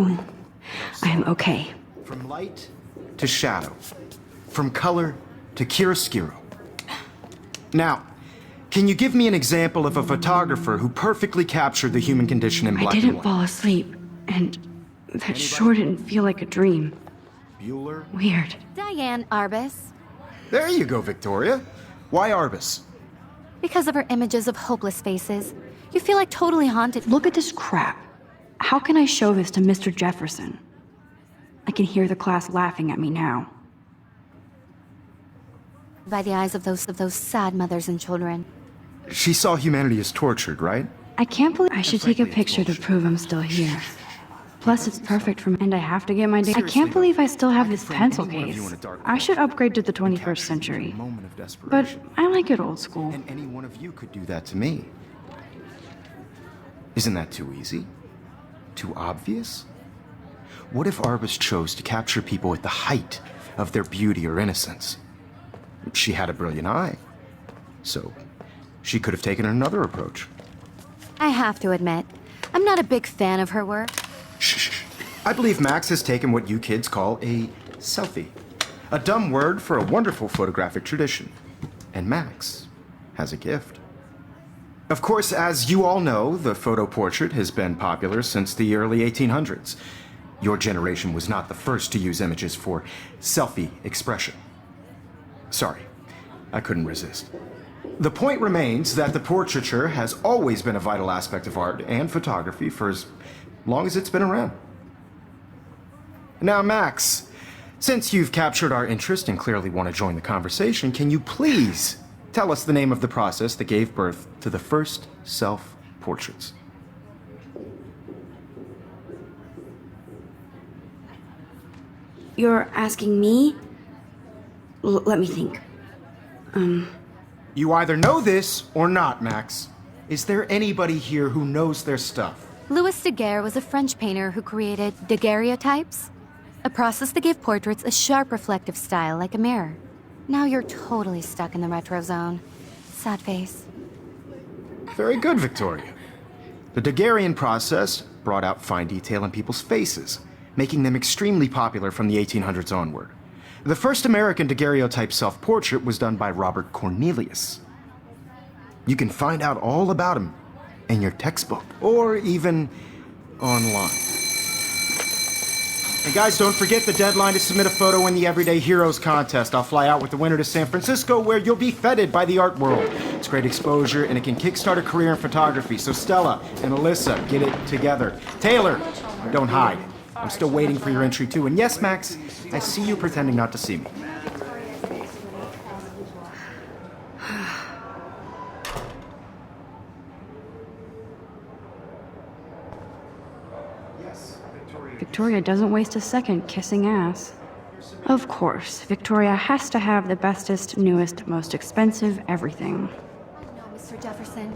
cool. I'm okay. From light to shadow. From color to chiaroscuro. Now, can you give me an example of a photographer who perfectly captured the human condition in black I and didn't white? fall asleep, and that sure didn't feel like a dream. Bueller? Weird. Diane Arbus. There you go, Victoria. Why Arbus? Because of her images of hopeless faces. You feel like totally haunted. Look at this crap. How can I show this to Mr. Jefferson? I can hear the class laughing at me now. By the eyes of those sad mothers and children. She saw humanity as tortured, right? I can't believe I should take a frankly, it's picture to bullshit. prove I'm still here. Plus, it's perfect for me, and I have to get my day. I Seriously, can't believe I still have I could this frame pencil any one of you case. in a dark I should corner upgrade to the and 21st capture you in century. a moment of But desperation. I like it old school. And any one of you could do that to me. Isn't that too easy? Too obvious? What if Arbus chose to capture people at the height of their beauty or innocence? She had a brilliant eye. So, she could have taken another approach. I have to admit, I'm not a big fan of her work. Shh. I believe Max has taken what you kids call a selfie. A dumb word for a wonderful photographic tradition. And Max has a gift. Of course, as you all know, the photo portrait has been popular since the early 1800s. Your generation was not the first to use images for selfie expression. Sorry, I couldn't resist. The point remains that the portraiture has always been a vital aspect of art and photography for as long as it's been around. Now, Max, since you've captured our interest and clearly want to join the conversation, can you please tell us the name of the process that gave birth to the first self-portraits? You're asking me? Let me think. You either know this or not, Max. Is there anybody here who knows their stuff? Louis Daguerre was a French painter who created daguerreotypes, a process that gave portraits a sharp reflective style like a mirror. Now you're totally stuck in the retro zone. Sad face. Very good, Victoria. The Daguerrean process brought out fine detail in people's faces, making them extremely popular from the 1800s onward. The first American daguerreotype self-portrait was done by Robert Cornelius. You can find out all about him in your textbook, or even online. And guys, don't forget the deadline to submit a photo in the Everyday Heroes contest. I'll fly out with the winner to San Francisco, where you'll be feted by the art world. It's great exposure, and it can kickstart a career in photography. So Stella and Alyssa, get it together. Taylor, don't hide. I'm still waiting for your entry too. And yes, Max, I see you pretending not to see me. Victoria doesn't waste a second kissing ass. Of course, Victoria has to have the bestest, newest, most expensive everything. No, Mr. Jefferson.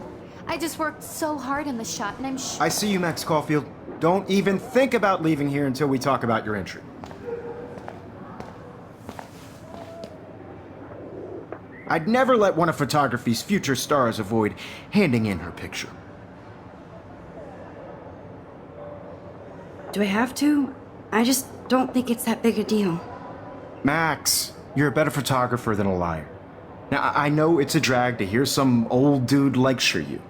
I just worked so hard on the shot, and I'm sure. I see you, Max Caulfield. Don't even think about leaving here until we talk about your entry. I'd never let one of photography's future stars avoid handing in her picture. Do I have to? I just don't think it's that big a deal. Max, you're a better photographer than a liar. Now, I know it's a drag to hear some old dude lecture you,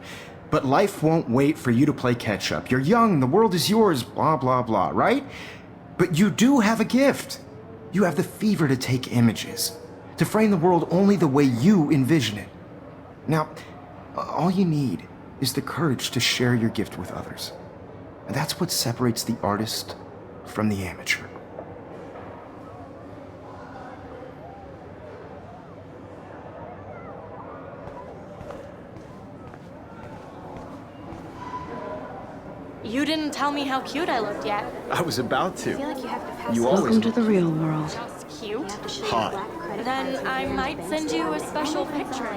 but life won't wait for you to play catch-up. You're young, the world is yours, blah, blah, blah, right? But you do have a gift. You have the fever to take images, to frame the world only the way you envision it. Now, all you need is the courage to share your gift with others. And that's what separates the artist from the amateur. You didn't tell me how cute I looked yet. I was about to. I feel like you have to pass You this. always Welcome to the real world. Just cute. hot. Then I might send you a special picture.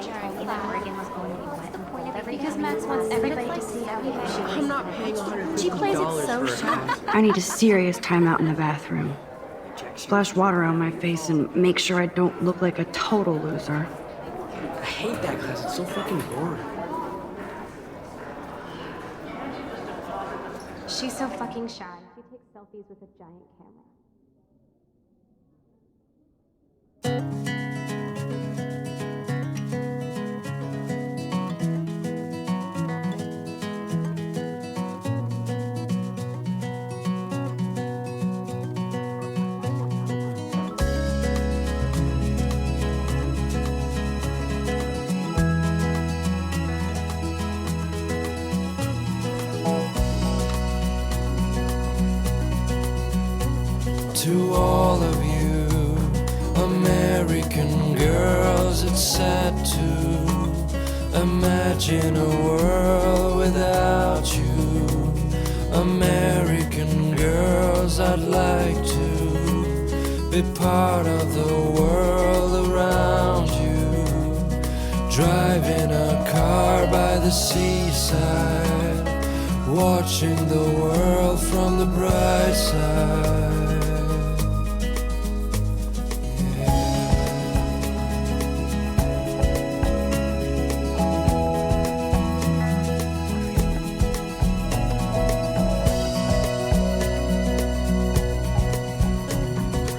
Because Max wants everybody to see how he is. I'm not paying $150 She plays it so for a sharp. hat. I need a serious timeout in the bathroom. Splash water on my face and make sure I don't look like a total loser. I hate that class. It's so fucking boring. She's so fucking shy. She takes so selfies with a giant camera. To all of you American girls, it's sad to imagine a world without you. American girls, I'd like to be part of the world around you. Driving a car by the seaside, watching the world from the bright side.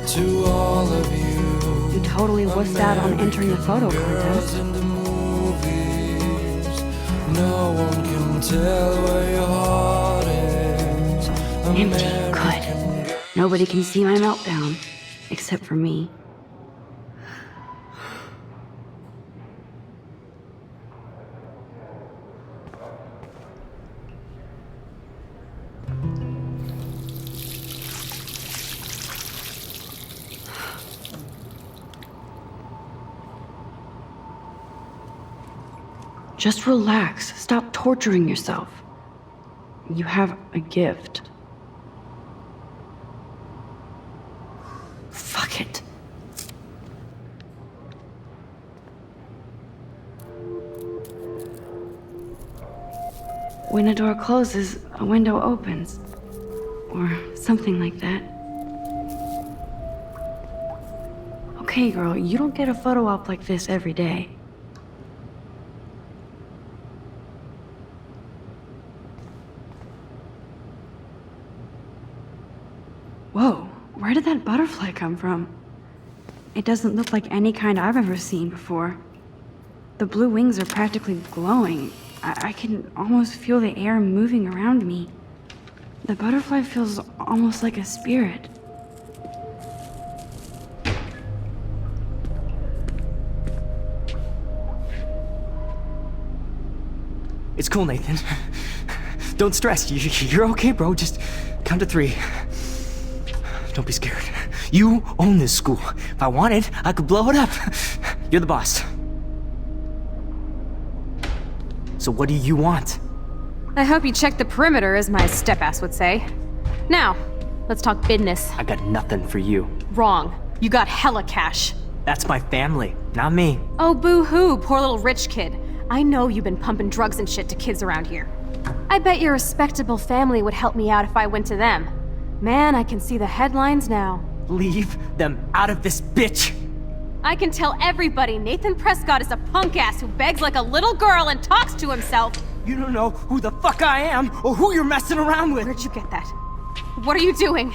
To all of you, You totally wussed out on entering the photo girls contest. in the movies, no one can tell where your heart is. Empty. American Good. Nobody can see my meltdown. Except for me. Just relax. Stop torturing yourself. You have a gift. Fuck it. When a door closes, a window opens. Or something like that. Okay, girl, you don't get a photo op like this every day. Whoa, where did that butterfly come from? It doesn't look like any kind I've ever seen before. The blue wings are practically glowing. I can almost feel the air moving around me. The butterfly feels almost like a spirit. It's cool, Nathan. Don't stress. You're okay, bro. Just count to 3. Don't be scared. You own this school. If I wanted, I could blow it up. You're the boss. So what do you want? I hope you checked the perimeter, as my step-ass would say. Now, let's talk business. I got nothing for you. Wrong. You got hella cash. That's my family, not me. Oh, boo-hoo, poor little rich kid. I know you've been pumping drugs and shit to kids around here. I bet your respectable family would help me out if I went to them. Man, I can see the headlines now. Leave them out of this bitch! I can tell everybody Nathan Prescott is a punk ass who begs like a little girl and talks to himself. You don't know who the fuck I am or who you're messing around with. Where'd you get that? What are you doing?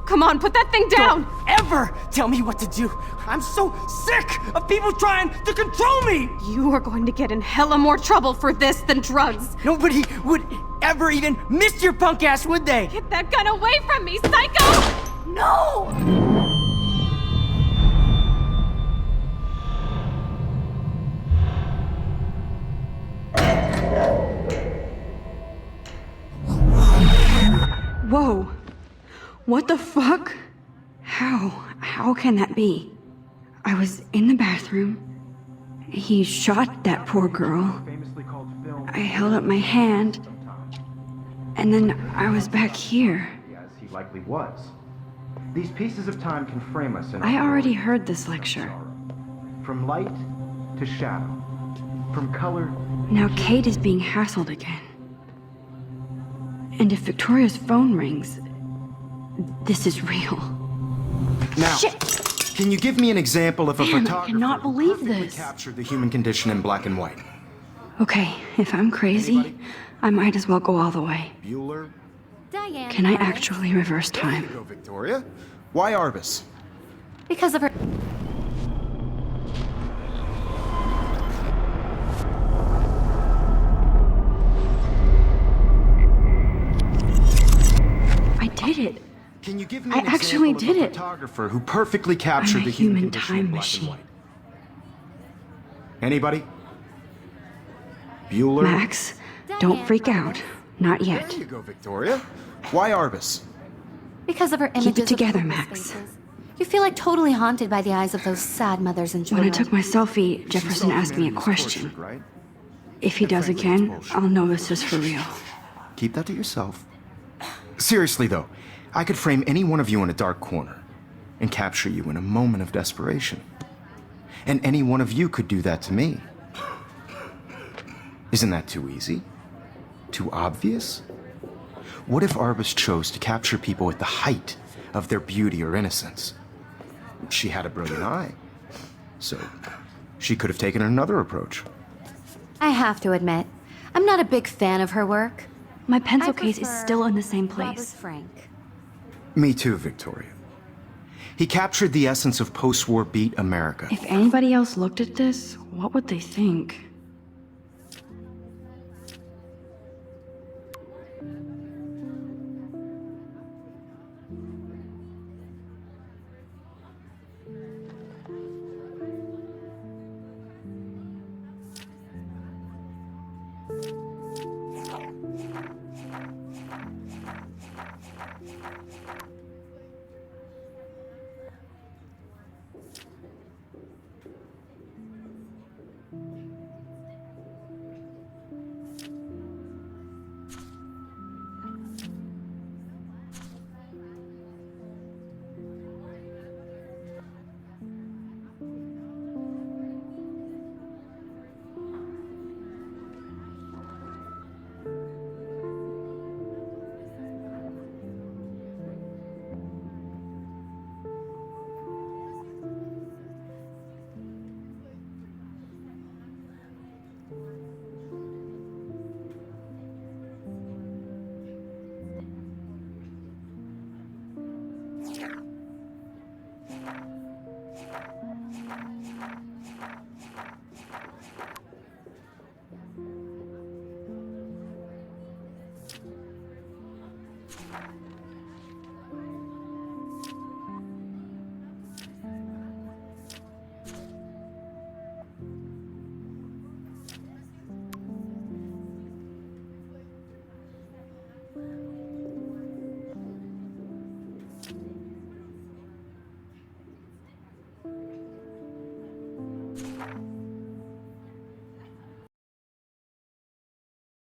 Come on, put that thing down! Don't ever tell me what to do. I'm so sick of people trying to control me. You are going to get in hella more trouble for this than drugs. Nobody would ever even miss your punk ass, would they? Get that gun away from me, psycho! No! Whoa. What the fuck? How can that be? I was in the bathroom. He shot that poor girl. I held up my hand. And then I was back here. As he likely was. These pieces of time can frame us in I already heard this lecture. From light to shadow. From color. Now Kate is being hassled again. And if Victoria's phone rings, this is real. Now, Shit! can you give me an example of a Damn, I photographer cannot who believe perfectly this. captured the human condition in black and white? Okay, if I'm crazy, I might as well go all the way. Bueller, Diane. Can I Arbus. actually reverse There time? you go, Victoria. Why Arbus? Because of her. I did it. Can you give me I an actually example did of a it. photographer who perfectly captured I'm a the human human condition in time black and machine. white? Anybody? Bueller? Max, don't freak out. Not There yet. you go, Victoria. Why Arbus? Because of her Keep images it together, of hopeless Max. faces. You feel like totally haunted by the eyes of those sad mothers and When I children. took my selfie, Jefferson asked me a Humanity's question. tortured, right? If he does frankly, again, it's bullshit. I'll know this is for real. Keep that to yourself. Seriously, though, I could frame any one of you in a dark corner and capture you in a moment of desperation. And any one of you could do that to me. Isn't that too easy? Too obvious? What if Arbus chose to capture people at the height of their beauty or innocence? She had a brilliant eye. So, she could have taken another approach. I have to admit, I'm not a big fan of her work. My pencil I case is prefer still in the same Robert place. Frank. Me too, Victoria. He captured the essence of post-war beat America. If anybody else looked at this, what would they think?